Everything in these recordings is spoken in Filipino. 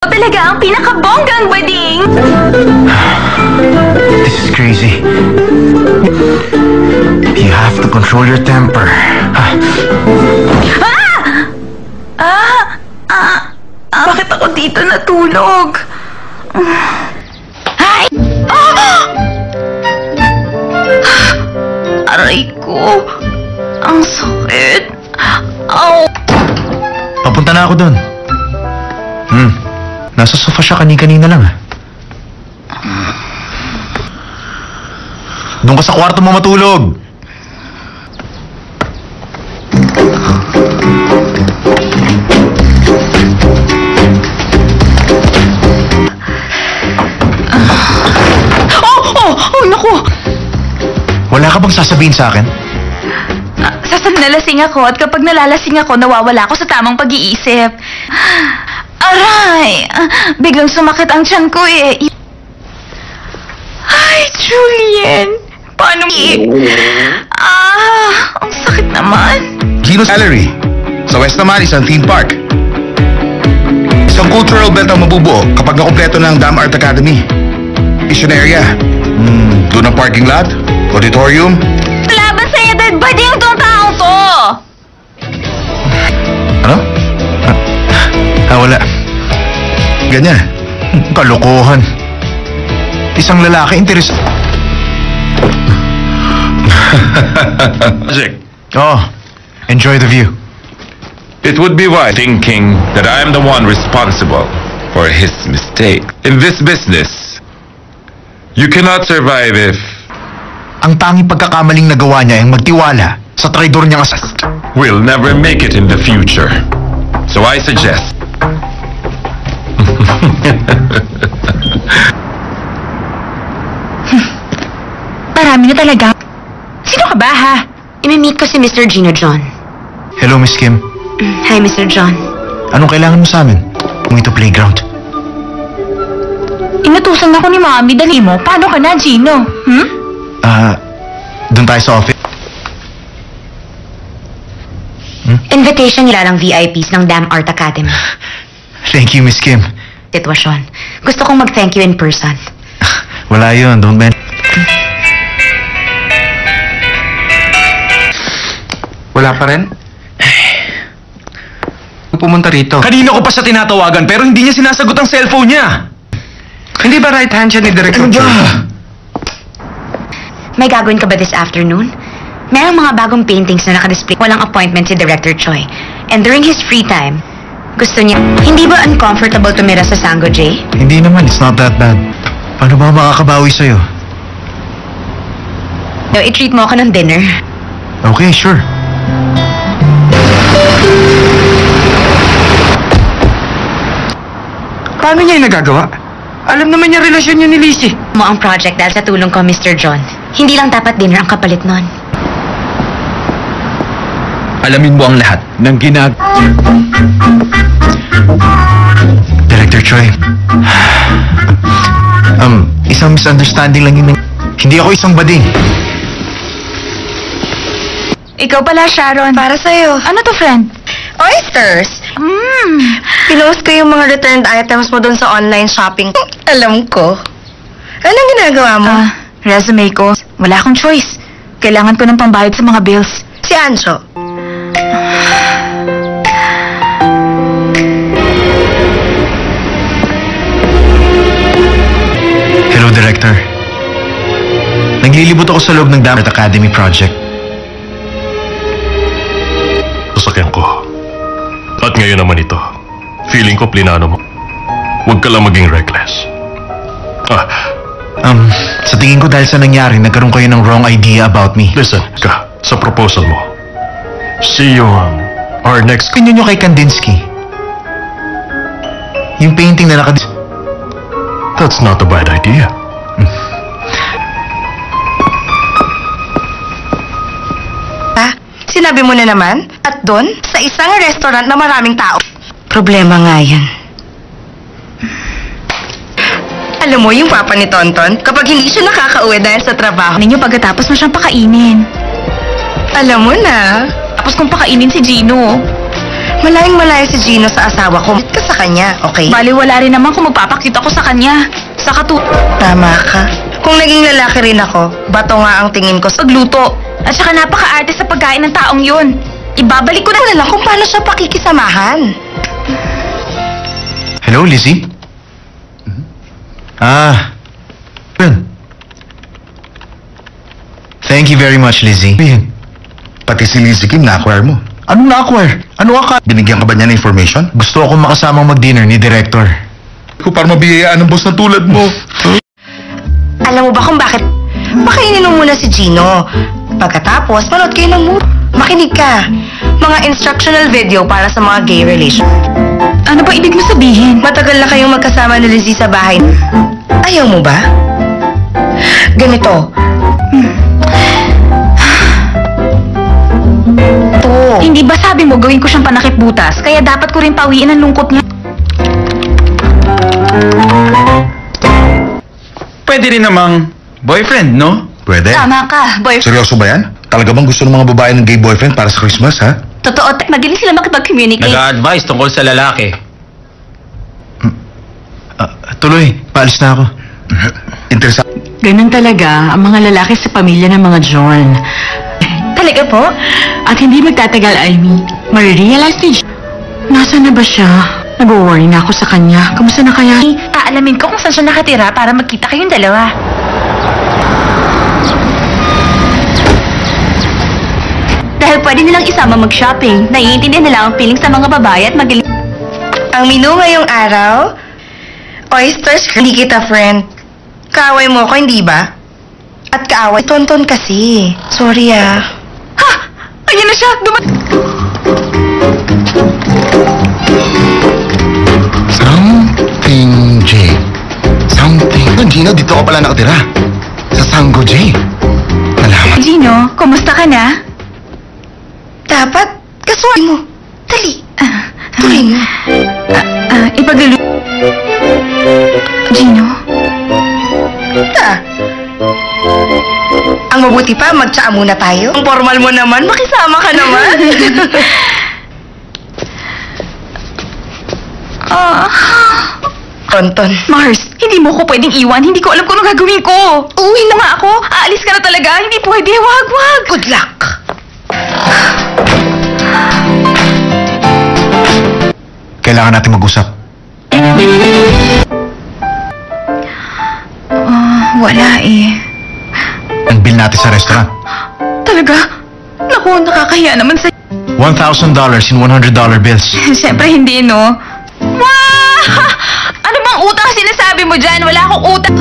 Talaga ang pinakabonggang bading! This is crazy. You have to control your temper. Bakit ako dito natulog? Ay! Aray ko. Ang sakit. Ow! Papunta na ako dun. Nasa sofa siya kanina lang. Doon ka sa kwarto mo matulog. Oh, naku! Wala ka bang sasabihin sa akin? Nalasing ako at kapag nalalasing ako, nawawala ako sa tamang pag-iisip. Aray! Biglang sumakit ang tiyan ko eh. Ay, Julian! Paano? Ang sakit naman. Gino's Gallery. Sa West naman, isang theme park. Isang cultural belt ang mabubuo kapag nakumpleto ng Dam Art Academy. Mission area. Doon ang parking lot, auditorium. Laban sa'yo, dead bading tong taong to! Ano? Wala. Ganyan. Kalokohan. Isang lalaki interes... Magic. Oh, enjoy the view. It would be wise thinking that I am the one responsible for his mistake. In this business, you cannot survive if... Ang tanging pagkakamaling nagawa niya ay magtiwala sa traidor niyang asas. we'll never make it in the future. So I suggest... Marami na talaga. Sino ka ba, ha? Imi-meet ko si Mr. Gino John. Hello, Miss Kim. Hi, Mr. John. Anong kailangan mo sa amin? Kung ito playground. Inutusan ako ni Mami. Dali mo. Paano ka na, Gino? Doon tayo sa office. Invitation nila ng VIPs ng Dam Art Academy. Thank you, Miss Kim. Sitwasyon. Gusto kong mag-thank you in person. Wala yun, don't men... Wala pa rin? Pumunta rito. Kanina ko pa siya tinatawagan pero hindi niya sinasagot ang cellphone niya. Hindi ba right hand siya ni Director Choi? May gagawin ka ba this afternoon? Merong mga bagong paintings na nakadisplay. Walang appointment si Director Choi. And during his free time, gusto niya... Hindi ba uncomfortable tumira sa Sango J? Hindi naman, it's not that bad. Paano ba makakabawi sa'yo? I-treat mo ako ng dinner. Okay, sure. Paano niya yung nagagawa? Alam naman niya relasyon niya ni Lizzie. Mo ang project dahil sa tulong ko, Mr. John. Hindi lang dapat dinner ang kapalit nun. Alamin mo ang lahat ng Director Choi. Isang misunderstanding lang yun. Hindi ako isang bading. Ikaw pala, Sharon. Para sa'yo. Ano to, friend? Oysters! Pinost ko yung mga returned items mo dun sa online shopping. Alam ko. Anong ginagawa mo? Resume ko. Wala akong choice. Kailangan ko ng pambayad sa mga bills. Si Ancho. Hello, Director. Naglilibot ako sa loob ng Dam Art Academy project. Sasakyan ko. At ngayon naman ito. Feeling ko plinano mo. Huwag ka lang maging reckless. Sa tingin ko dahil sa nangyari, nagkaroon kayo ng wrong idea about me. Listen ka sa proposal mo. See you on our next... Opinion nyo kay Kandinsky. Yung painting na That's not a bad idea. Sinabi mo na naman? At doon, sa isang restaurant na maraming tao. Problema nga yan. Alam mo yung papa ni Tonton, kapag hindi siya nakakauwi dahil sa trabaho, Ninyo pagkatapos mo siyang pakainin. alam mo na. Tapos kung pakainin si Gino. Malayang malayo si Gino sa asawa ko. Ka sa kanya, okay? Bali, wala rin naman kung magpapakita ko sa kanya. Sa Tama ka. Kung naging lalaki rin ako, bato nga ang tingin ko sa pagluto. At saka napaka-arte sa pagkain ng taong yun. Ibabalik ko na lang kung paano siya pakikisamahan. Hello, Lizzie? Well, thank you very much, Lizzie. Pati si Lizzie Kim na-acquire mo. Anong na-acquire? Ano Binigyan ka ba niya ng information? Gusto akong makasamang mag-dinner ni Director. Kung para mabiyayaan ng boss na tulad mo. Alam mo ba kung bakit? Pakainin mo muna si Gino. Pagkatapos, manood kayo ng movie. Makinig ka. Mga instructional video para sa mga gay relation. Ano ba ibig mo sabihin? Matagal na kayong magkasama ni Lizzie sa bahay. Ayaw mo ba? Ganito. Hindi ba sabi mo gawin ko siyang panakip butas? Kaya dapat ko rin pawiin ang lungkot niya. Pwede rin namang boyfriend, no? Pwede. Tama ka, boyfriend. Seryoso ba yan? Talaga bang gusto ng mga babae ng gay boyfriend para sa Christmas, ha? Totoo, magaling sila makipag-communicate. Nag-a-advise tungkol sa lalaki. Tuloy, paalis na ako. Interesante. Ganun talaga ang mga lalaki sa pamilya ng mga John. Talaga po? At hindi magtatagal, Amy. Marirealize ni John. Nasaan na ba siya? Nag-worry na ako sa kanya. Kamusta na kaya? Aalamin ko kung saan siya nakatira para magkita kayong dalawa. Dahil pwede nilang isama mag-shopping. Naiintindihan nila ang feelings sa mga babae at magaling. Ang menu ngayong araw, oysters. Hindi kita, friend. Kaaway mo ako, hindi ba? At kaaway, tonton kasi. Sorry, ah. Ha! Ayan na siya! Something J. Something. Gino, dito ka pala nakatira. Sa Sango J. Nalaman. Gino, kumusta ka na? Dapat, kasuway mo. Dali. Tuloy mo. Ipaglulu... Gino? Ang mabuti pa, magtsaa muna tayo. Ang formal mo naman, makisama ka naman. Tonton. Mars, hindi mo ko pwedeng iwan. Hindi ko alam kung ano gagawin ko. Uwi na nga ako. Aalis ka na talaga. Hindi pwede. Wag, wag. Good luck. Kailangan natin mag-usap. Wala eh. Ang bill natin sa restaurant. Talaga? Naku, nakakahiya naman sa... $1,000 in $100 bills. Siyempre hindi, no? Wow! Ano bang utang sinasabi mo dyan? Wala akong utang.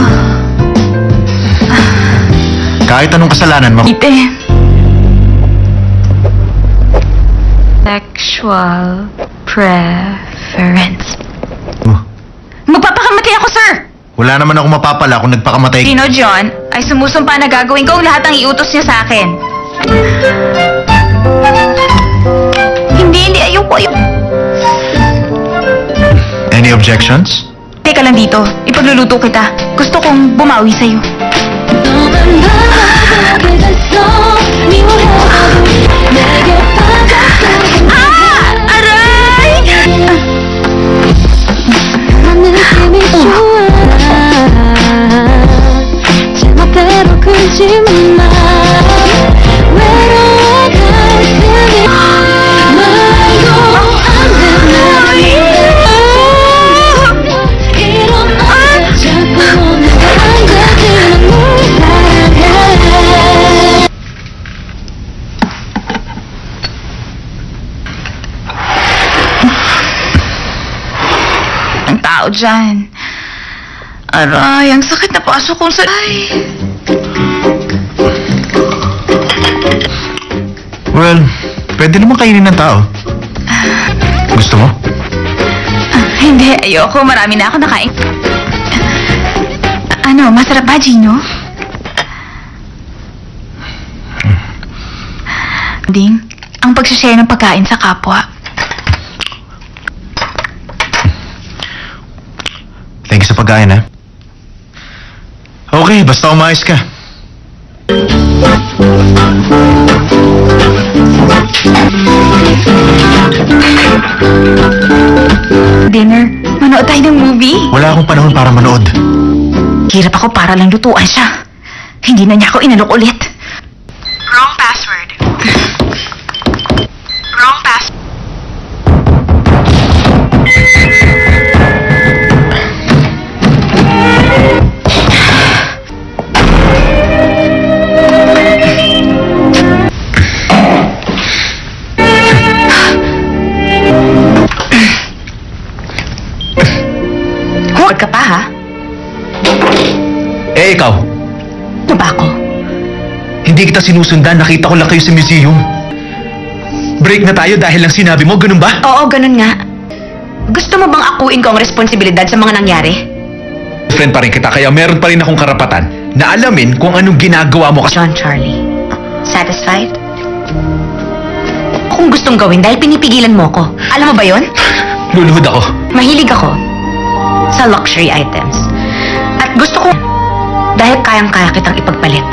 Kahit anong kasalanan mo. Ite. Sexual preference. Magpapakamatay ako, sir! Wala naman ako mapapala kung nagpakamatay. Gino John ay sumusumpa na gagawin ko ang lahat ng iutos niya sa akin. Hindi, ayoko. Any objections? Teka lang dito, ipagluluto kita. Gusto kong bumawi sa'yo. Aray! Ang tao dyan. Aray, ang sakit na pasok kong sa... Ay. Well, pwede naman kainin ng tao. Gusto mo? Hindi, ayoko. Marami na ako nakain. Ano, masarap ba, Gino? Ding, ang pag-share ng pagkain sa kapwa. Thank you sa pagkain, ha? Okay, basta umayos ka. Dinner. Manood tayo ng movie. Wala akong panahon para manood. Hirap ako para lang lutuan siya. Hindi na niya ako inalok ulit. Wrong password. Wrong password. Huwag ka pa, ha? Eh, ikaw. Ano ba ako? Hindi kita sinusundan. Nakita ko lang kayo sa museum. Break na tayo dahil lang sinabi mo. Ganun ba? Oo, ganun nga. Gusto mo bang akuin ko ang responsibilidad sa mga nangyari? Friend pa rin kita, kaya meron pa rin akong karapatan na alamin kung anong ginagawa mo. John Charlie, satisfied? Kung gustong gawin dahil pinipigilan mo ko. Alam mo ba yon? Luluhod ako. Mahilig ako sa luxury items. At gusto ko dahil kayang-kaya kitang ipagpalit.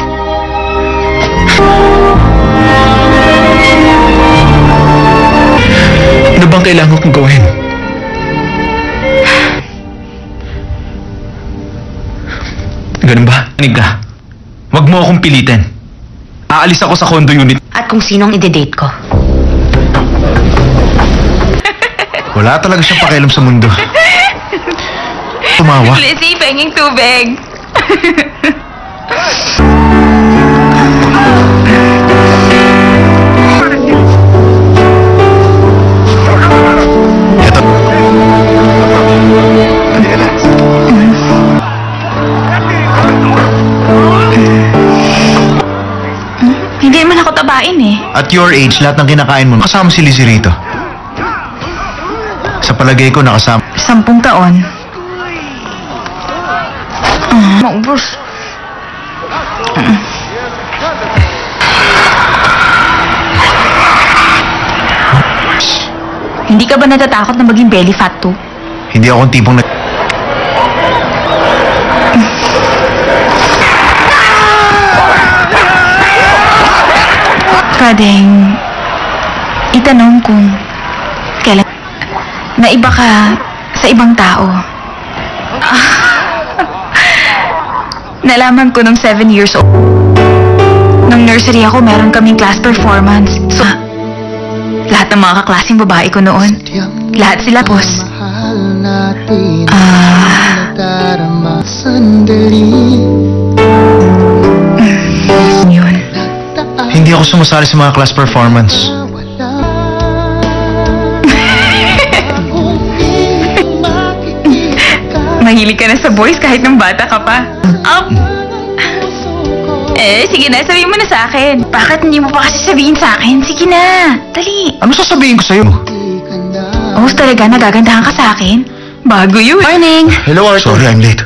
Ano bang kailangan kong gawin? Ganun ba? Anig ka. Huwag mo akong pilitin. Aalis ako sa condo unit. At kung sinong ide-date ko. Wala talaga siyang pakialam sa mundo. Tumawa. Lizzie, penging tubig. Ito. Hindi naman ako tabain eh. At your age, lahat ng kinakain mo, kasama si Lizzie rito. Sa palagay ko, nakasama. 10 taon. Maubos. Hindi ka ba natatakot na maging belly fat too? Hindi akong tipong Pwedeng itanong kung kailan na iba ka sa ibang tao. Nalaman ko nung 7 years old. Nung nursery ako, meron kaming class performance. So, lahat ng mga kaklaseng babae ko noon, lahat sila boss. Yun. Hindi ako sumasali sa mga class performance. Mahilig ka na sa boys kahit nung bata ka pa. Sige na, sabihin mo na sa akin. Bakit hindi mo pa kasi sabihin sa akin? Sige na, dali. Ano sasabihin ko sa'yo? Oh, talaga, nagagandahan ka sa akin? Bago yun. Morning! Hello, Arthur. Sorry, I'm late.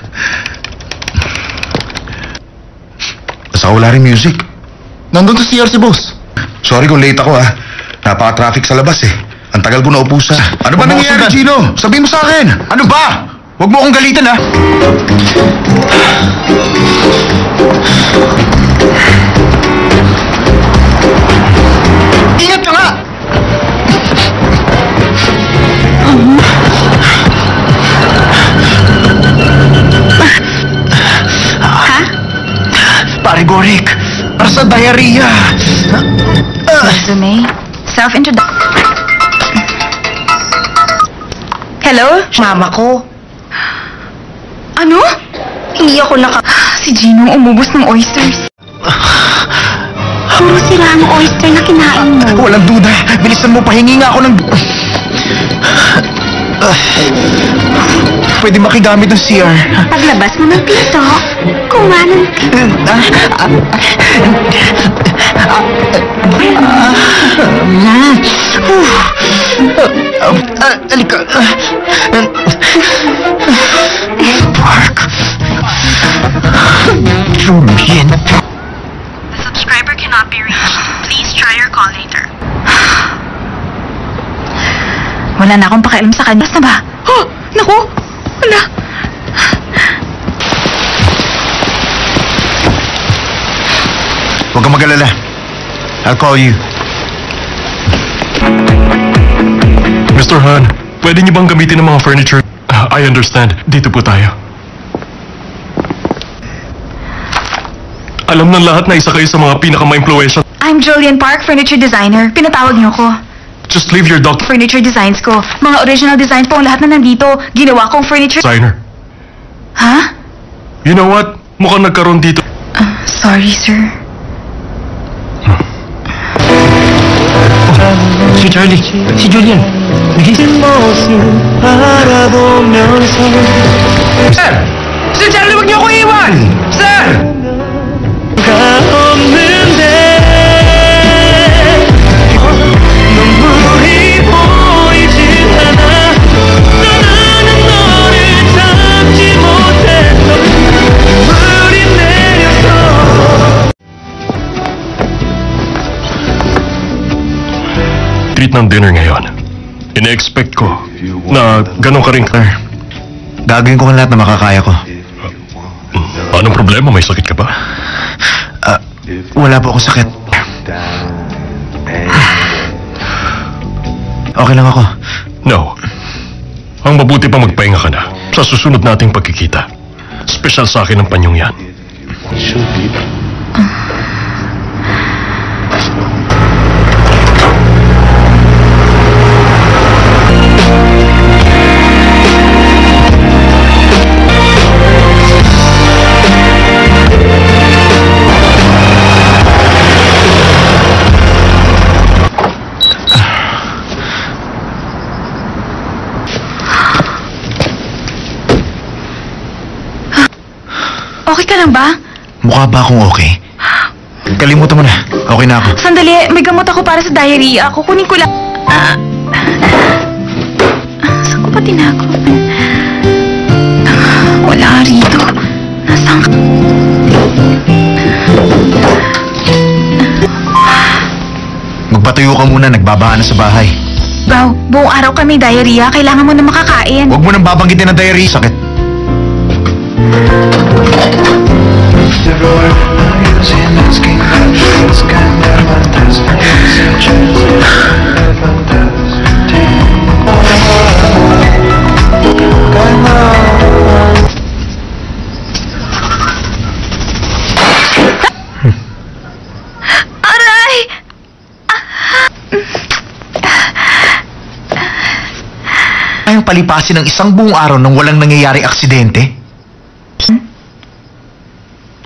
Basta wala rin music. Nandun sa CR si boss. Sorry kung late ako Napaka-traffic sa labas Ang tagal ko naupo sa... Ano ba nangyayari, Gino? Sabihin mo sa akin! Ano ba? Huwag mo akong galitan, ha? Ingat ka nga! Ha? Pare Gorik, para sa diarrhea. Resume, self-introduction. Hello? Mama ko. Ano? Hindi ako Si Gino umubos ng oysters. Puro sila ang oyster na kinain mo. Walang duda. Bilisan mo, pahingi nga ako ng... Pwede makigamit ng CR. Paglabas mo ng pinto, kumanan ka. Halika. Park. Julian. The subscriber cannot be reached. Please try your call later. Wala na akong pakialam sa kanya. Basta ba? Oh, naku! Wala. Huwag kang mag-alala. I'll call you. Mr. Han, pwede niyo bang gamitin ang mga furniture? I understand. Dito po tayo. Alam ng lahat na isa kayo sa mga pinaka-ma-impluwensya. I'm Julian Park, furniture designer. Pinatawag niyo ko. Just leave your dog Furniture designs ko. Mga original designs po ang lahat na nandito. Ginawa kong furniture... designer. Ha? You know what? Mukhang nagkaroon dito. Sorry, sir. Si Charlie, si Julian. Sir! Si Charlie, wag niyo ako iwan! Sir! Treat ng dinner ngayon. Ina-expect ko na ganun ka rin. Gagawin ko ang lahat na makakaya ko. Anong problema? May sakit ka ba? Wala po akong sakit. Okay lang ako. No. Ang mabuti pa magpahinga ka na sa susunod nating pagkikita. Special sa akin ang panyong yan. Okay ka lang ba? Mukha ba akong okay? Kalimutan mo na. Okay na ako. Sandali, may gamot ako para sa diarrhea. Kukunin ko lang. Saan ko ba tinago? Wala rito. Nasaan ka? Magpatuyo ka muna. Nagbabaan na sa bahay. Bao, buong araw kami diarrhea. Kailangan mo na makakain. Huwag mo nang babanggitin ng diarrhea. Sakit. Aray! Ayaw palipasin ng isang buong araw nang walang nangyayari aksidente?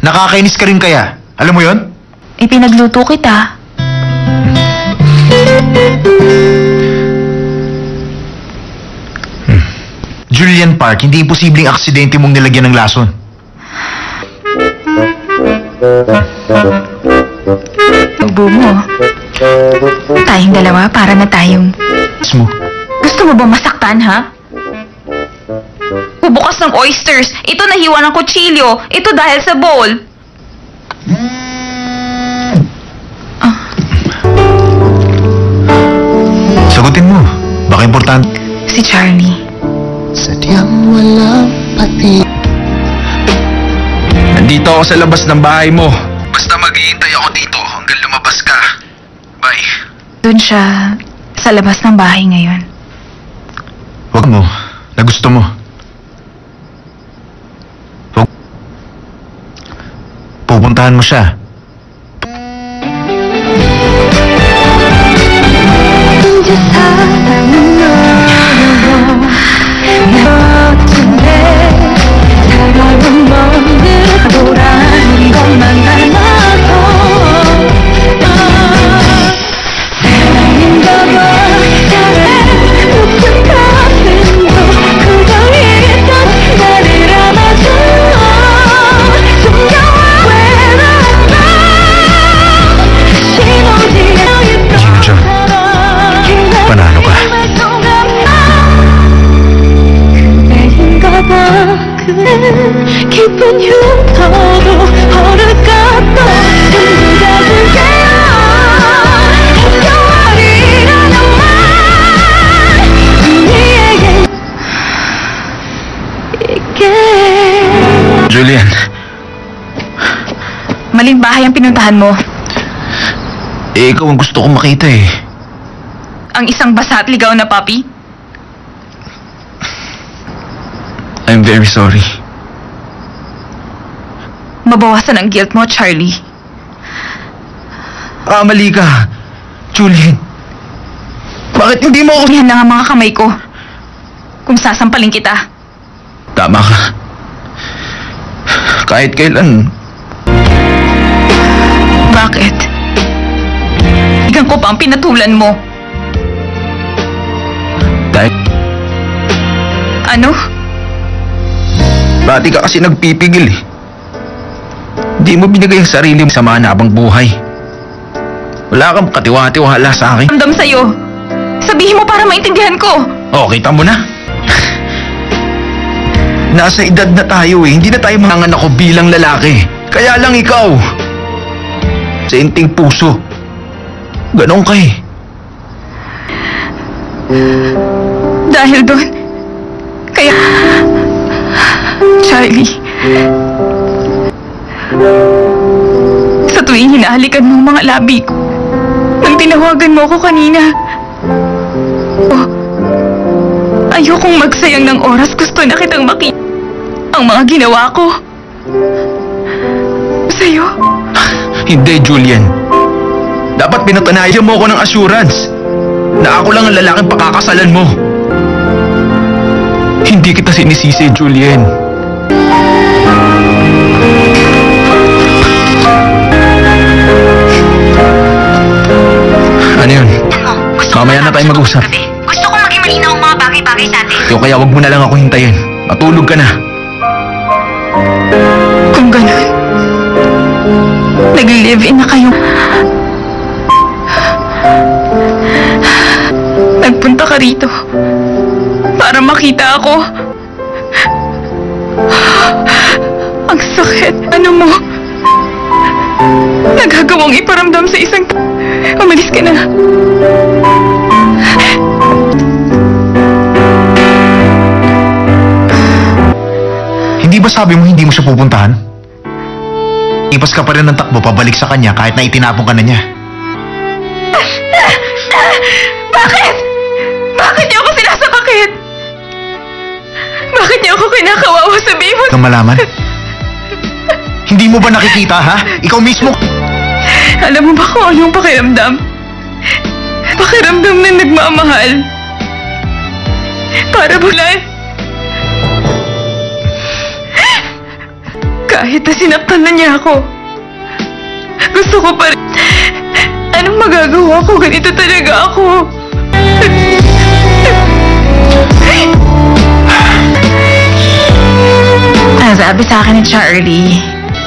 Nakakainis ka rin kaya? Alam mo yon? Ipinagluto kita. Julian Park, hindi imposibleng aksidente mong nilagyan ng lason. Tubo mo. Tayong dalawa para na tayong... Mo. Gusto mo ba masaktan, ha? Bubukas ng oysters. Ito nahiwa ng kutsilyo. Ito dahil sa bowl. Sagutin mo. Baka importante. Si Charlie. Nandito ako sa labas ng bahay mo. Basta maghihintay ako dito hanggang lumabas ka. Bye. Doon siya sa labas ng bahay ngayon. Huwag mo. Na gusto mo. Huwag. Pupuntahan mo siya. Panalo ka. 깊은 흉터도 허를까 또 전부 다 줄게요 해결이라는 말 우리에게 있게. Julian. Maling bahay ang pinuntahan mo. Ikaw ang gusto kong makita eh. Ang isang basa at ligaw na papi. I'm very sorry. Mabawasan ang guilt mo, Charlie. Mali ka, Julian. Bakit hindi mo ako... Yan lang ang mga kamay ko. Kung sasampaling kita. Tama ka. Kahit kailan. Bakit? Igan ko pa ang pinatulan mo. Dahil... Ano? Dati ka kasi nagpipigil eh. Di mo binigay ang sarili mo sa mahanapang buhay. Wala kang katiwa-tiwala sa akin. Ramdam sa'yo. Sabihin mo para maintindihan ko. Oh, kita mo na. Nasa edad na tayo eh. Hindi na tayo manganganak ko bilang lalaki. Kaya lang ikaw. Sa inting puso. Ganon ka eh. Dahil doon. Kaya... Charlie. Sa tuwing hinahalikan mo ang mga labi ko. Nang tinawagan mo ako kanina. Oh, ayokong magsayang ng oras. Gusto na kitang makita. Ang mga ginawa ko. Sa'yo. Hindi, Julian. Dapat pinatunayan mo ako ng assurance na ako lang ang lalaking pakakasalan mo. Hindi kita sinisisi, Julian. Ano yun? Mamaya na tayo mag-usap. Gusto kong maging malinaw ang mga bagay-bagay sa atin. So kaya wag mo na lang ako hintayin. Matulog ka na. Kung ganun, nag-live-in na kayo. Nagpunta ka rito para makita ako. Ang sakit. Ano mo? Nagagawang iparamdam sa isang... Umalis ka na. Hindi ba sabi mo hindi mo siya pupuntahan? Ipas ka pa rin ng takbo pabalik sa kanya kahit na itinapon ka na niya. Bakit? Bakit niyo ako sinasakit? Bakit niyo ako kinakawawa? Sabihin mo... Kang malaman? Hindi mo ba nakikita, ha? Ikaw mismo... Alam mo ba kung anong pakiramdam? Pakiramdam na nagmamahal. Para bulan. Kahit na sinaktan na niya ako, gusto ko pa rin. Anong magagawa ko? Ganito talaga ako. Ang sabi sa akin ni Charlie,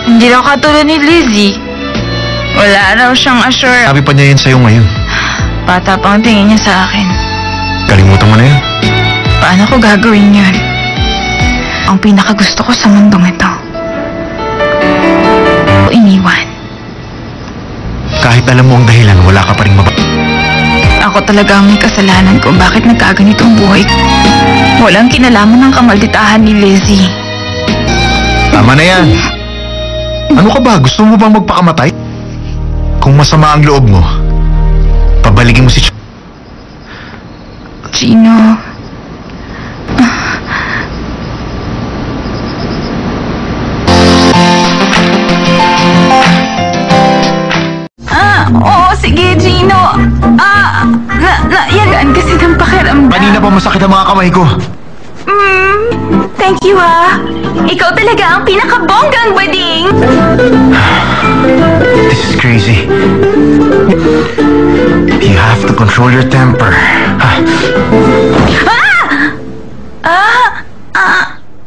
hindi daw katulad ni Lizzie. Wala raw siyang assure. Sabi pa niya yun sa'yo ngayon. Bata pa ang tingin niya sa akin. Kalimutan mo na yun. Paano ko gagawin yun? Ang pinakagusto ko sa mundong ito. Iniwan. Kahit alam mo ang dahilan, wala ka pa rin Ako talaga ang may kasalanan kung bakit nagkaganito ang buhay ko. Walang kinalaman ng kamalditahan ni Lizzie. Tama na yan. Ano ka ba? Gusto mo bang magpakamatay? Kung masama ang loob mo, pabaligin mo si Gino. Oo, sige, Gino. Yan kasi ng pakiramdam. Kanina pa masakit ang mga kamay ko. Thank you, ha. Ikaw talaga ang pinakabonggang bading. This is crazy. You have to control your temper.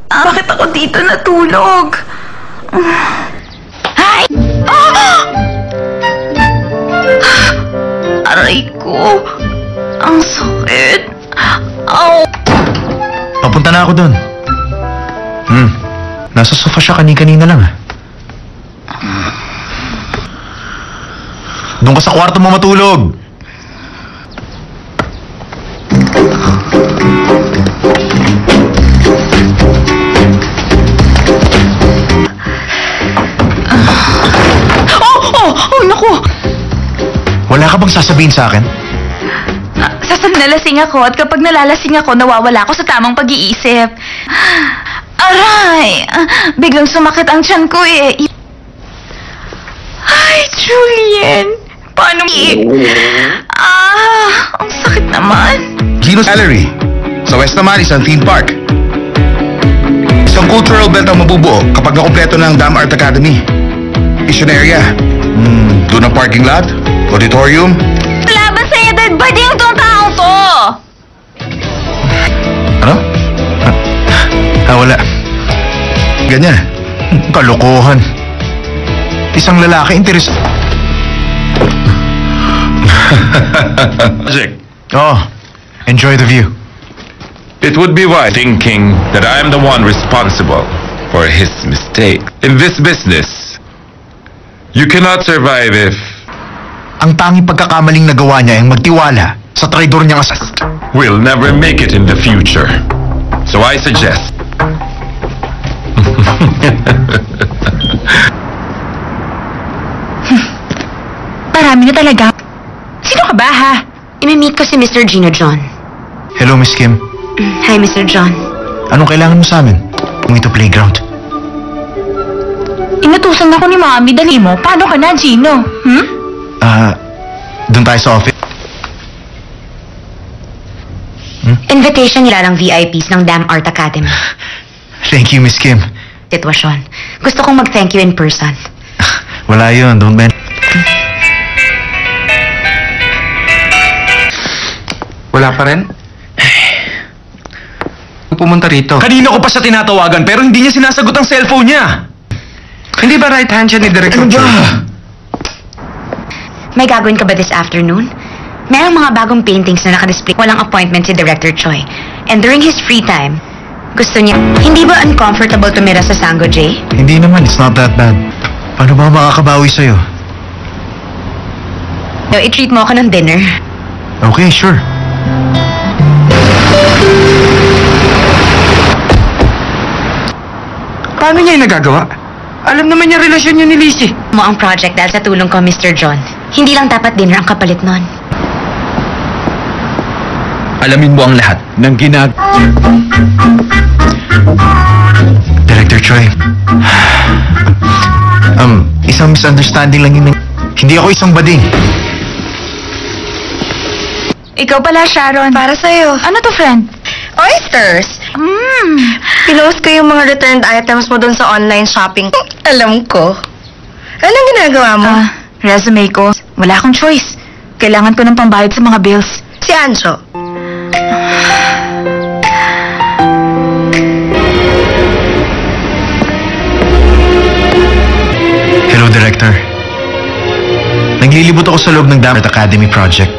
Bakit ako dito natulog? Ay! Aray ko. Ang sakit. Ow! Papunta na ako doon. Nasa sofa siya kanina lang. Doon ka sa kwarto mo matulog. Oh, naku! Wala ka bang sasabihin sa akin? Nalasing ako at kapag nalalasing ako, nawawala ako sa tamang pag-iisip. Aray! Biglang sumakit ang tiyan ko eh. Ay, Julian! Paano ang sakit naman. Gino's Gallery. Sa west naman, isang theme park. Isang cultural belt ang mabubuo kapag nakumpleto ng Dam Art Academy. Mission area. Doon ang parking lot, auditorium. Laban sa iyo, dead body yung tong taong to! Ano? Wala. Ganyan. Kalokohan. Isang lalaki interes... Project. Oh, enjoy the view. It would be wise thinking that I am the one responsible for his mistake. In this business, you cannot survive if... Ang tanging pagkakamaling nagawa niya ay magtiwala sa traidor niyang asas. We'll never make it in the future. So I suggest... Marami na talaga. Sino ka ba, ha? Imi-meet ko si Mr. Gino John. Hello, Miss Kim. Hi, Mr. John. Anong kailangan mo sa amin? Kung ito playground. Inutusan ako ni Mami, dali mo. Paano ka na, Gino? Doon tayo sa office. Invitation nila ng VIPs ng Dam Art Academy. Thank you, Miss Kim. Sitwasyon. Gusto kong mag-thank you in person. Wala yun, don't men. Wala pa rin? Pumunta rito. Kanina ko pa siya tinatawagan pero hindi niya sinasagot ang cellphone niya. Hindi ba right hand siya ni Director Choi? May gagawin ka ba this afternoon? Merong mga bagong paintings na nakadisplay. Walang appointment si Director Choi. And during his free time, gusto niya... Hindi ba uncomfortable tumira sa Sango J? Hindi naman, it's not that bad. Paano ba makakabawi sa'yo? I-treat mo ako ng dinner. Okay, sure. Paano niya yung nagagawa? Alam naman niya relasyon niya ni Lizzie. Mo ang project dahil sa tulong ko, Mr. John. Hindi lang dapat dinner ang kapalit nun. Alamin mo ang lahat ng Director Choi. Isang misunderstanding lang yun. Hindi ako isang bading. Ikaw pala, Sharon. Para sa'yo. Ano to, friend? Oysters! Pinost ko yung mga returned items mo doon sa online shopping. Alam ko. Anong ginagawa mo? Resume ko. Wala akong choice. Kailangan ko ng pambayad sa mga bills. Si Anjo. Hello, Director. Naglilibot ako sa loob ng Dam Art Academy project.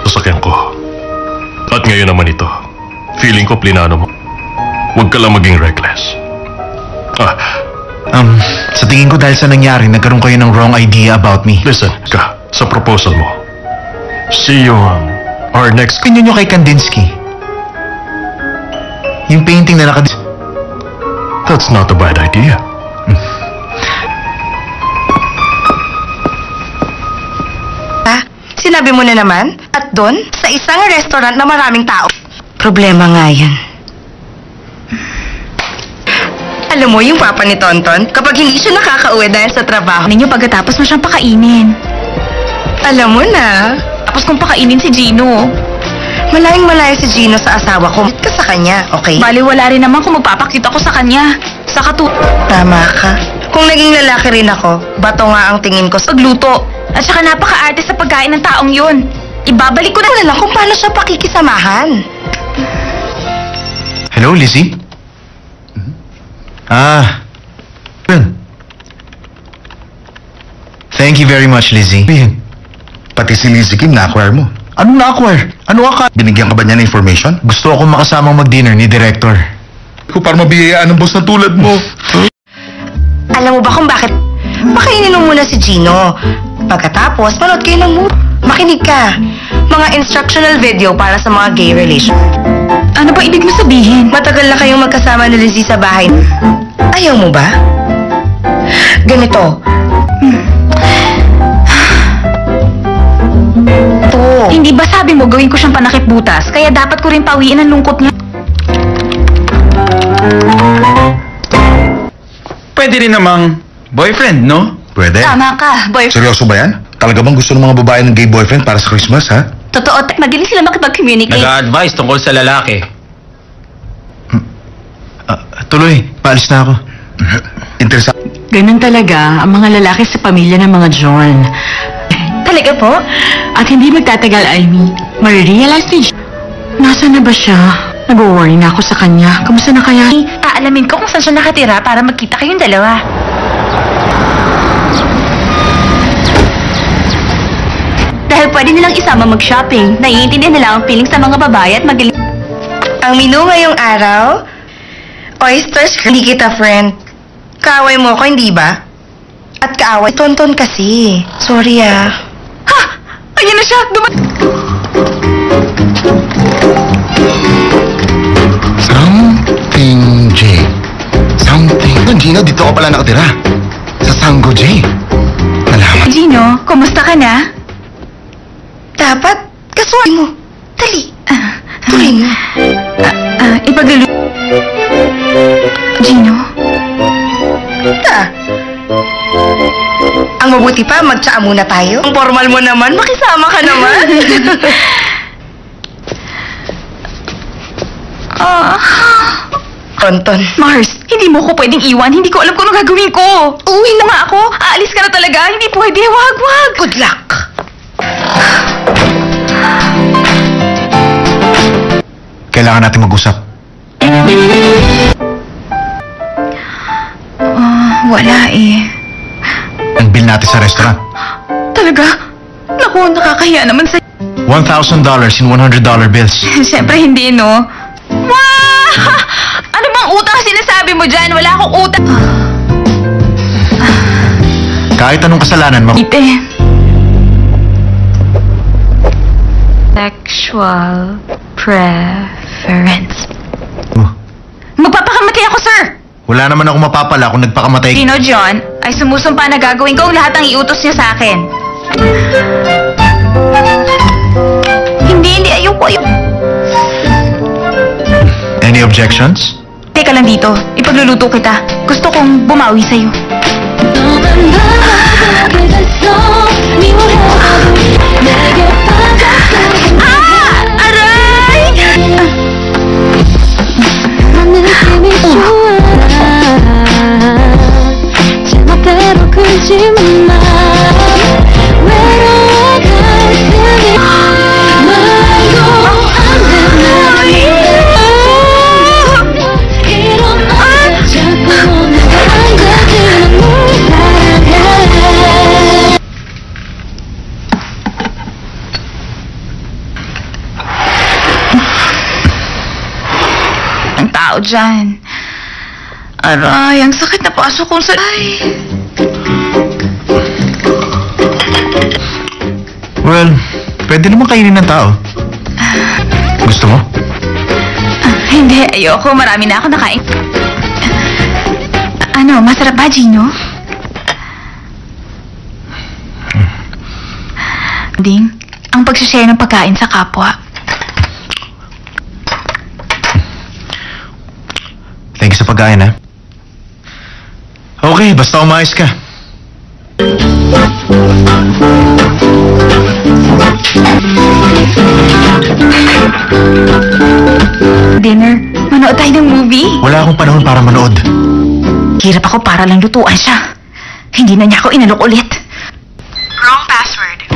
Sasakyan ko. At ngayon naman ito. Feeling ko plinano mo. Huwag ka lang maging reckless. Sa tingin ko dahil sa nangyari, nagkaroon kayo ng wrong idea about me. Listen, ka, sa proposal mo. See you on our next... Opinion nyo kay Kandinsky. Yung painting na That's not a bad idea. Sinabi mo na naman? At doon, sa isang restaurant na maraming tao. Problema nga yan. Alam mo yung papa ni Tonton, kapag hindi siya nakakauwi dahil sa trabaho, Ninyo pagkatapos mo siyang pakainin. alam mo na, Tapos kung pakainin si Gino. malayang malayo si Gino sa asawa ko. Ka sa kanya, okay? Bali, wala rin naman kung magpapakita ko sa kanya. Sa Tama ka. Kung naging lalaki rin ako, bato nga ang tingin ko sa pagluto. At saka napaka-arte sa pagkain ng taong yun. Ibabalik ko na lang kung paano siya pakikisamahan. Hello, Lizzie? Yun. Thank you very much, Lizzie. Pati si Lizzie Kim na-acquire mo. Anong na-acquire? Ano ka? Binigyan ka ba niya ng information? Gusto ako makasamang mag-dinner ni Director. Kung para mabiyayaan ng boss na tulad mo. Alam mo ba kung bakit? Pakainin mo muna si Gino. Pagkatapos, manood kayo ng movie. Makinig ka. Mga instructional video para sa mga gay relation. Ano ba ibig mo sabihin? Matagal na kayong magkasama ni Lizzie sa bahay. Ayaw mo ba? Ganito. Hindi ba sabi mo gawin ko siyang panakip butas? Kaya dapat ko rin pawiin ang lungkot niya. pwede rin namang Boyfriend, no? Pwede. Tama ka, boyfriend. Seryoso ba yan? Talaga bang gusto ng mga babae ng gay boyfriend para sa Christmas, ha? Totoo, magaling sila makipag-communicate. Nag-a-advise tungkol sa lalaki. Tuloy, paalis na ako. Interesante. Ganun talaga ang mga lalaki sa pamilya ng mga John. Talaga po? At hindi magtatagal, Amy. Marirealize ni John. Nasaan na ba siya? Nag-worry na ako sa kanya. Kamusta na kaya? Aalamin ko kung saan siya nakatira para magkita kayong dalawa. Dahil pwede nilang isama mag-shopping. Naiintindihan nila ang feelings sa mga babae at magaling. Ang menu ngayong araw, oysters, hindi kita friend. Kaaway mo ako, hindi ba? At kaaway, tonton kasi. Sorry ah. Ha! Ayan na siya! Something J. Something. Gino, dito ka pala nakatira. Sa Sango J. Nalaman. Gino, kumusta ka na? Dapat, kasuway mo. Dali. Tuloy mo. Ipaglulu... Gino? Ang mabuti pa, magtsaa muna tayo. Ang formal mo naman, makisama ka naman. Tonton. Mars, hindi mo ko pwedeng iwan. Hindi ko alam kung ano gagawin ko. Uwi na nga ako. Aalis ka na talaga. Hindi pwede. Wag, wag. Good luck. Kailangan natin mag-usap. Wala eh. Ang bill natin sa restaurant. Talaga? Naku, nakakahiya naman sa... $1,000 in $100 bills. Siyempre hindi, no? Wow! Ano bang utang sinasabi mo dyan? Wala akong utang. Kahit anong kasalanan mo. Ite. Sexual preference. Magpapakamatay ako, sir! Wala naman ako mapapala kung nagpakamatay. Gino John ay sumusumpa na gagawin ko ang lahat ng iutos niya sa akin. Hindi, ayoko. Any objections? Teka lang dito, ipagluluto kita. Gusto kong bumawi sa'yo. Aray! 제멋대로 굴지만 마 외로워갈 테니 말도 안 되는 이런 날 자꾸 내가 안 되지만 널 사랑해 Ang tao dyan. Aray, ang sakit na pasok kong sa... Ay. Well, pwede naman kainin ng tao. Gusto mo? Hindi, ayoko. Marami na ako nakain. Ano, masarap ba, Gino? Ding, ang pagsishare ng pagkain sa kapwa. Thank you sa pagkain, ha? Okay, basta umayos ka. Dinner, manood tayo ng movie. Wala akong panahon para manood. Hirap ako para lang lutuan siya. Hindi na niya ako inalok ulit. Wrong password.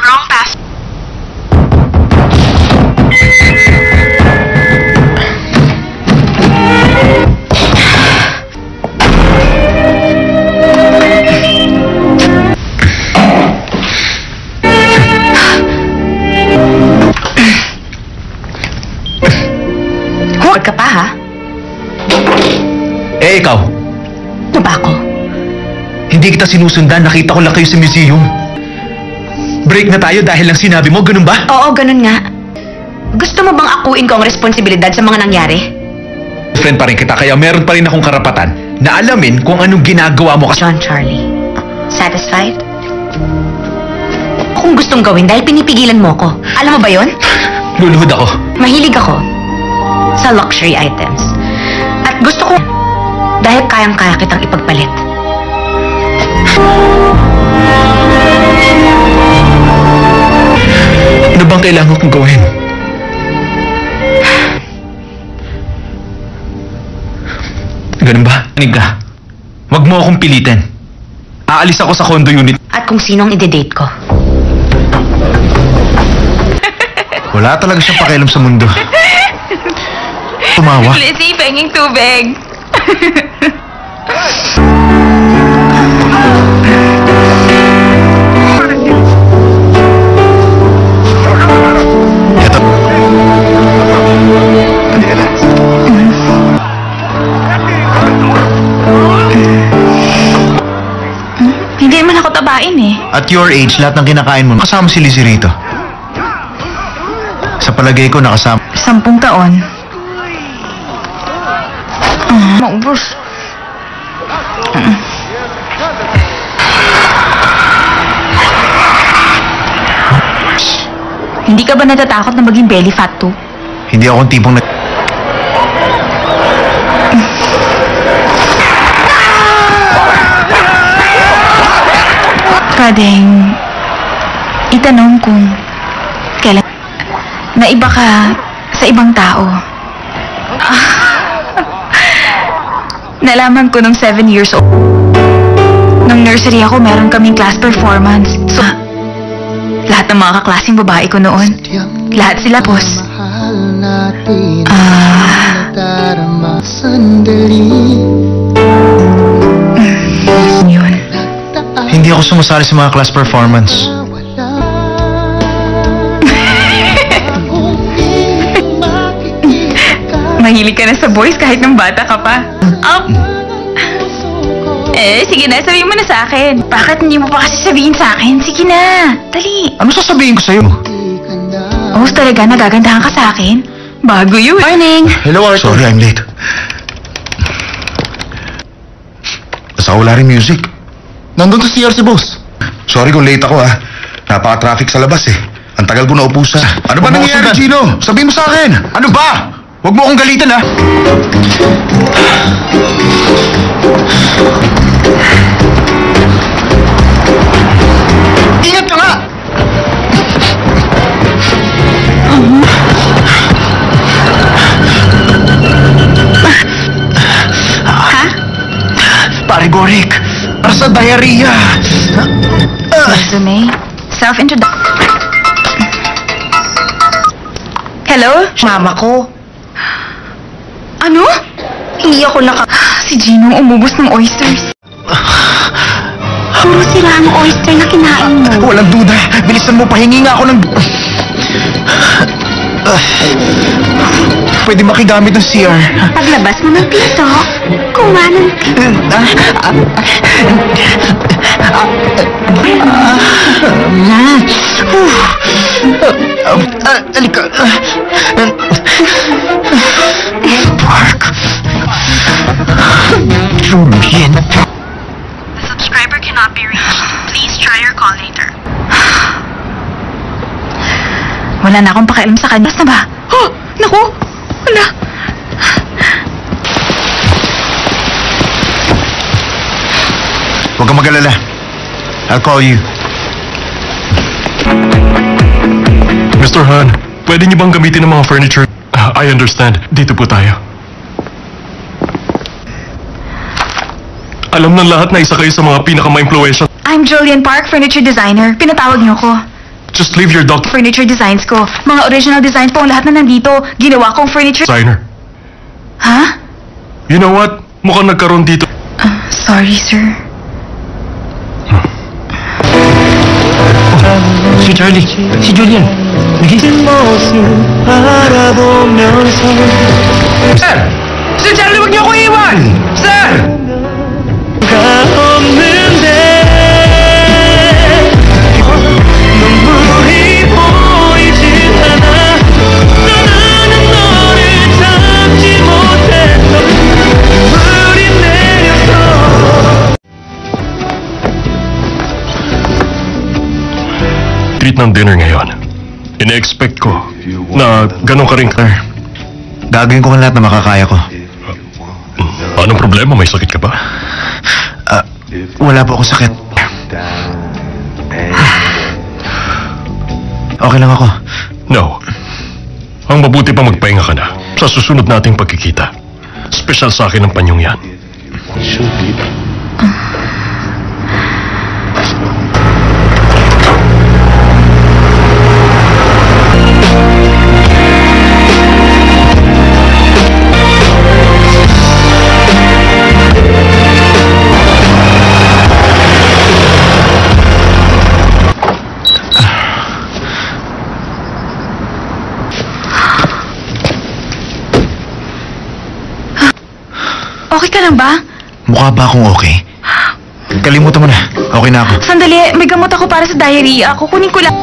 Wrong password. Huwag ka pa, ha? Eh, ikaw. Ano ba ako? Hindi kita sinusundan. Nakita ko lang kayo sa museum. Break na tayo dahil lang sinabi mo. Ganun ba? Oo, ganun nga. Gusto mo bang akuin ko ang responsibilidad sa mga nangyari? Friend pa rin kita, kaya meron pa rin akong karapatan na alamin kung anong ginagawa mo kasi. John Charlie, satisfied? Kung gustong gawin dahil pinipigilan mo ko. Alam mo ba yon? Luluhod ako. Mahilig ako sa luxury items. At gusto ko Dahil kayang-kaya kitang ipagpalit. Ano bang kailangan kong gawin? Ganun ba? Anig ka. Huwag mo akong pilitin. Aalis ako sa condo unit. At kung sinong ide-date ko. Wala talaga siyang pakialam sa mundo. Tumawa. Lizzie, penging tubig. Ito. Hindi naman ako tabain eh. At your age, lahat ng kinakain mo, kasama si Lizzie rito. Sa palagay ko, nakasama. 10 taon. Maubos. Hindi ka ba natatakot na maging belly fat to? Hindi akong tipong na... Pwedeng itanong kung kailan na iba ka sa ibang tao. Nalaman ko nung 7 years old. Nung nursery ako, meron kaming class performance. So, lahat ng mga kaklaseng babae ko noon, lahat sila boss. Yun. Hindi ako sumasali sa mga class performance. Mahilig ka na sa boys kahit nung bata ka pa. Sige na, sabihin mo na sa akin. Bakit hindi mo pa kasi sabihin sa akin? Sige na, dali. Ano sasabihin ko sa'yo? Boss, talaga nagagandahan ka sa akin? Bago yun. Morning. Hello, Arthur. Sorry, I'm late. Basta wala rin music. Nandun to si boss. Sorry kung late ako Napaka-traffic sa labas eh. Ang tagal ko na upo sa... Ano ba nangyayari, Gino? Sabihin mo sa akin. Ano ba? Huwag mo akong galitan, ha? Ingat ka nga! Ha? Pare Gorik, para sa diarrhea. Resume. Self-introduction. Hello? Mama ko. Ano? Hindi ako Si Gino umubos ng oysters. Puro sira ang oyster na kinain mo. Walang duda. Bilisan mo, pahingi nga ako ng... Pwede makigamit ng CR. Paglabas mo ng pinto, kumanan ka. Halika. Park. Julian. Subscriber cannot be reached. Please try your call later. Wala na akong pakialam sa kanya. Basta ba? Oh! Naku! Wala! Huwag kang mag-alala. I'll call you. Mr. Han, pwede niyo bang gamitin ng mga furniture? I understand. Dito po tayo. Alam ng lahat na isa kayo sa mga pinaka-ma-impluwensya. I'm Julian Park, furniture designer. Pinatawag niyo ko. Just leave your doctor Furniture designs ko. Mga original designs po ang lahat na nandito. Ginawa kong furniture... designer. Ha? You know what? Mukhang nagkaroon dito. Sorry, sir. Si Charlie, si Julian. Sir! Sir Charlie, wag niyo ako iwan! Sir! Treat ng dinner ngayon. Ina-expect ko na ganun ka rin. Gagawin ko ang lahat na makakaya ko. Anong problema? May sakit ka ba? Wala po akong sakit. Okay lang ako. No. Ang mabuti pa magpahinga ka na. Sa susunod nating pagkikita. Special sa akin ang panyong yan. Okay ka lang ba? Mukha ba akong okay? Kalimutan mo na. Okay na ako. Sandali, may gamot ako para sa diarrhea. Kukunin ko lang.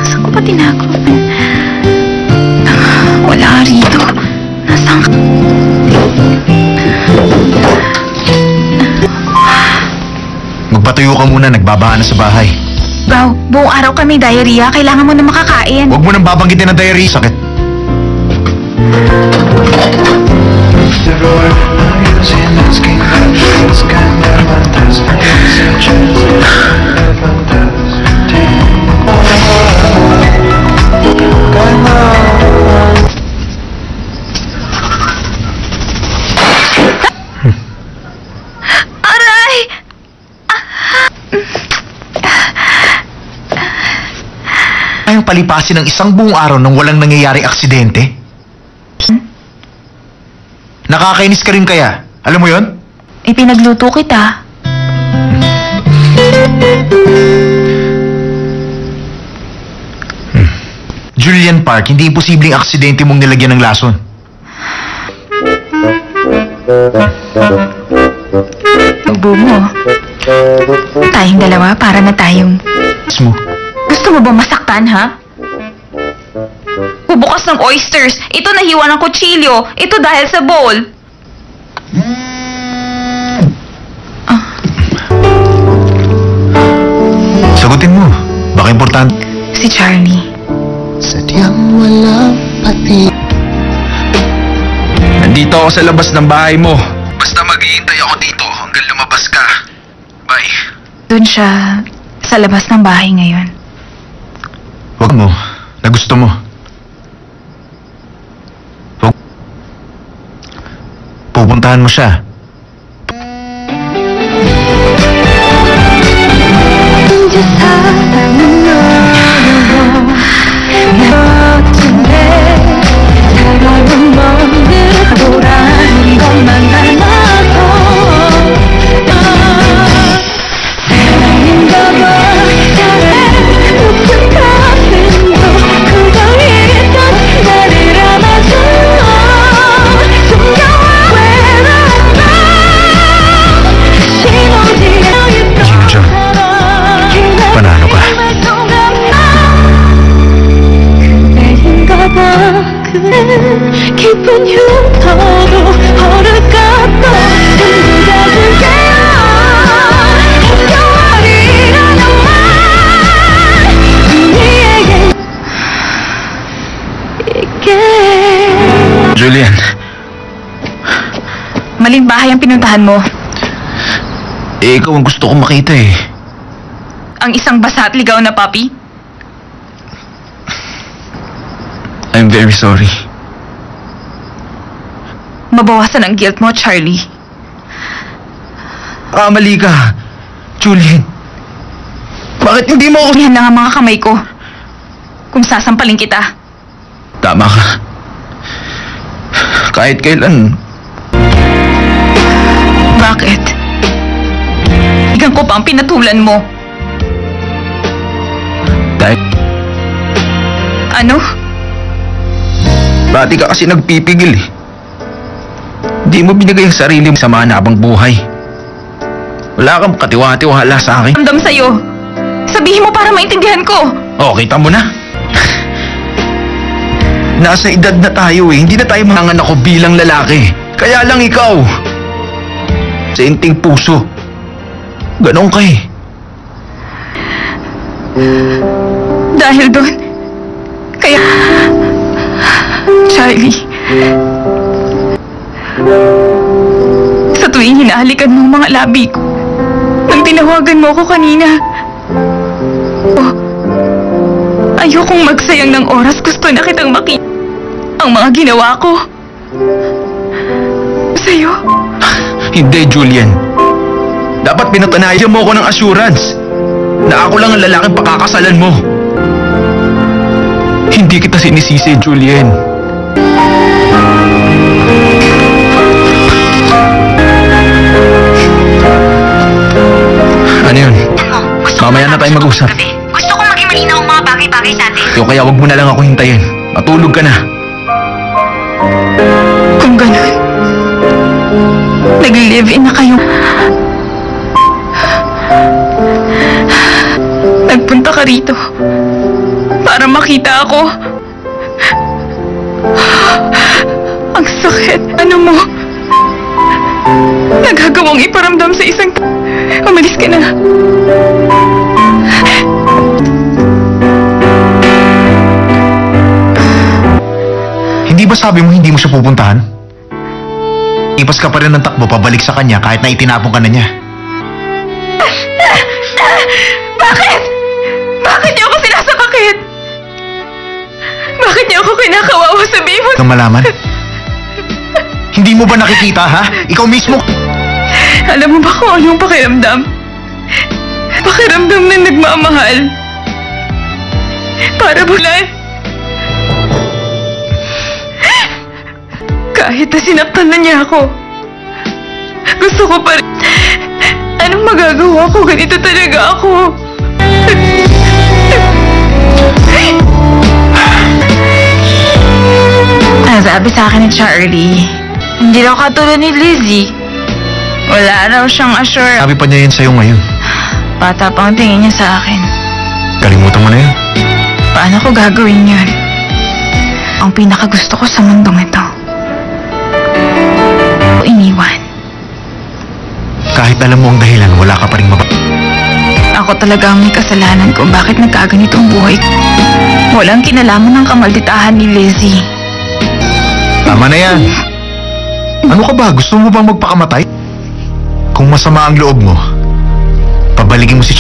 Saan ko ba tinago? Wala rito. Nasaan ka? Magpatuyo ka muna. Nagbabaan na sa bahay. Wow, buong araw kami diarrhea. Kailangan mo na makakain. Huwag mo nang babanggitin ang diarrhea. Sakit. Aray! Ayong palipasin ng isang buong araw nang walang nangyayaring aksidente? Nakakainis ka rin kaya? Alam mo yon? Ipinagluto kita. Julian Park, hindi imposibleng aksidente mong nilagyan ng lason. Ubo mo. Tayong dalawa para na tayong... Mo. Gusto mo ba masaktan, ha? Bubukas ng oysters. Ito nahiwa ng kutsilyo. Ito dahil sa bowl. Sagutin mo. Baka importante. Si Charlie. Sadyang walang pati. Nandito ako sa labas ng bahay mo. Basta maghihintay ako dito hanggang lumabas ka. Bye. Doon siya sa labas ng bahay ngayon. Huwag mo. Na gusto mo. Huwag. Pupuntahan mo siya. Panalo ka. 깊은 흉터도 허락갔던 전부 다 줄게요 힘겨워리라는 말 우리에게 있게. Julian. Maling bahay ang pinuntahan mo. Ikaw ang gusto kong makita eh. Ang isang basa at ligaw na puppy. I'm very sorry. Mabawasan ang guilt mo, Charlie. Mali ka. Julian. Bakit hindi mo ako... Yan lang ang mga kamay ko. Kung sasampalin kita. Tama ka. Kahit kailan. Bakit? Hanggang ko pa ang pinatulan mo. Dahil... Ano? Dati ka kasi nagpipigil eh. Di mo binigay ang sarili mo sa mahanapang buhay. Wala kang katiwa-tiwala sa akin. Ramdam sa'yo. Sabihin mo para maintindihan ko. Oh, kita mo na. Nasa edad na tayo eh. Hindi na tayo manganganak ako bilang lalaki. Kaya lang ikaw. Senting puso. Ganon ka eh. Dahil doon. Kaya... Charlie. hinahalikan mo ang mga labi ko. Nang tinawagan mo ako kanina. Oh, ayokong magsayang ng oras. Gusto na kitang makita. Ang mga ginawa ko. Sa'yo? Hindi, Julian. Dapat pinatunayan mo ako ng assurance na ako lang ang lalaking pakakasalan mo. Hindi kita sinisisi, Julian. Ano yun? Mamaya na tayo mag-usap. Gusto kong maging malinaw ang mga bagay-bagay sa atin. Kaya wag mo na lang ako hintayin. Matulog ka na. Kung ganun, nag-live-in na kayo. Nagpunta ka rito para makita ako. Ang sakit. Ano mo? Nagagawang iparamdam sa isang... Umalis ka na. Hindi ba sabi mo hindi mo siya pupuntahan? Ipas ka pa rin ng takbo pabalik sa kanya kahit na itinapon ka na niya. Bakit? Bakit niyo ako sinasakakit? Bakit niyo ako kinakawawa? Sabihin mo. Kang malaman? Hindi mo ba nakikita, ha? Ikaw mismo. Alam mo ba kung anong pakiramdam? Pakiramdam na nagmamahal. Para bulan. Kahit na sinaktan na niya ako, gusto ko pa rin. Anong magagawa ko? Ganito talaga ako. Ang sabi sa akin ni Charlie, hindi raw katulad ni Lizzie. Wala raw siyang assure. Sabi pa niya yun sa'yo ngayon. Bata pa ang tingin niya sa akin. Kalimutan mo na yun. Paano ko gagawin yun? Ang pinakagusto ko sa mundong ito. O iniwan. Kahit alam mo ang dahilan, wala ka pa rin Ako talaga ang may kasalanan kung bakit nagkaganito ang buhay ko. Walang kinalaman ng kamalditahan ni Lizzie. Tama na yan. Ano ka ba? Gusto mo bang magpakamatay? Kung masama ang loob mo, pabalikin mo si